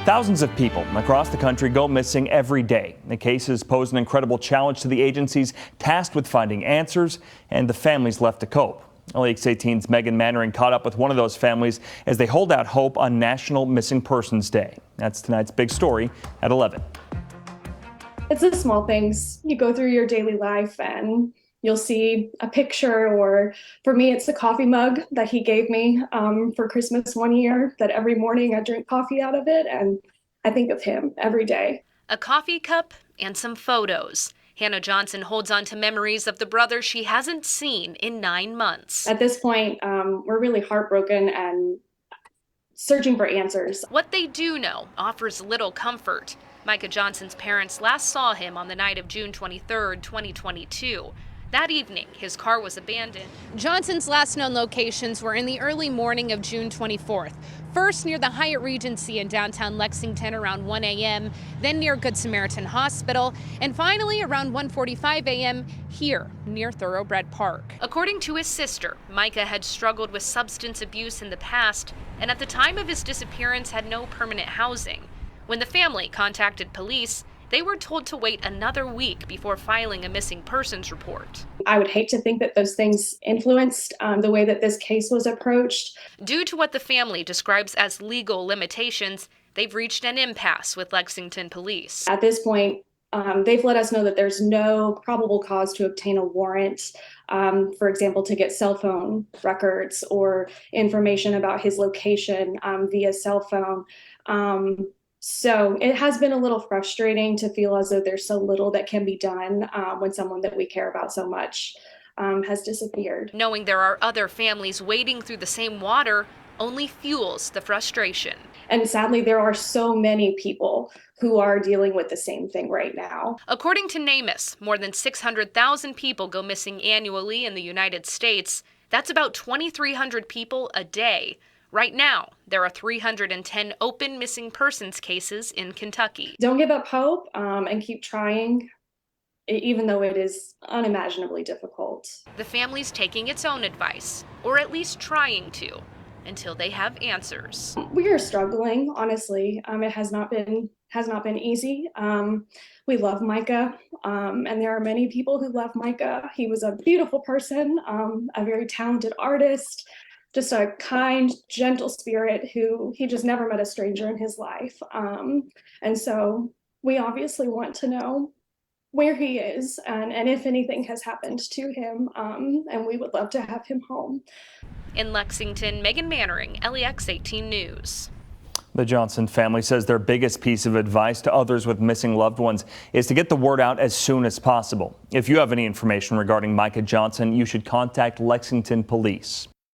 Thousands of people across the country go missing every day. The cases pose an incredible challenge to the agencies tasked with finding answers and the families left to cope. LEX 18's Megan Mannering caught up with one of those families as they hold out hope on National Missing Persons Day. That's tonight's big story at 11. It's the small things. You go through your daily life and you'll see a picture, or for me, it's the coffee mug that he gave me for Christmas one year, that every morning I drink coffee out of it, and I think of him every day. A coffee cup and some photos. Hannah Johnson holds on to memories of the brother she hasn't seen in 9 months. At this point, we're really heartbroken and searching for answers. What they do know offers little comfort. Micah Johnson's parents last saw him on the night of June 23, 2022. That evening, his car was abandoned. Johnson's last known locations were in the early morning of June 24th. First near the Hyatt Regency in downtown Lexington around 1 a.m., then near Good Samaritan Hospital, and finally around 1:45 a.m. here near Thoroughbred Park. According to his sister, Micah had struggled with substance abuse in the past, and at the time of his disappearance had no permanent housing. When the family contacted police, they were told to wait another week before filing a missing persons report. I would hate to think that those things influenced the way that this case was approached. Due to what the family describes as legal limitations, they've reached an impasse with Lexington police. At this point, they've let us know that there's no probable cause to obtain a warrant, for example, to get cell phone records or information about his location via cell phone. So it has been a little frustrating to feel as though there's so little that can be done when someone that we care about so much has disappeared. Knowing there are other families wading through the same water only fuels the frustration. And sadly, there are so many people who are dealing with the same thing right now. According to NamUs, more than 600,000 people go missing annually in the United States. That's about 2,300 people a day. Right now, there are 310 open missing persons cases in Kentucky. Don't give up hope and keep trying, even though it is unimaginably difficult. The family's taking its own advice, or at least trying to, until they have answers. We are struggling, honestly. It has not been easy. We love Micah, and there are many people who love Micah. He was a beautiful person, a very talented artist. Just a kind, gentle spirit who he just never met a stranger in his life. And so we obviously want to know where he is and if anything has happened to him. And we would love to have him home. In Lexington, Megan Mannering, LEX 18 News. The Johnson family says their biggest piece of advice to others with missing loved ones is to get the word out as soon as possible. If you have any information regarding Micah Johnson, you should contact Lexington Police.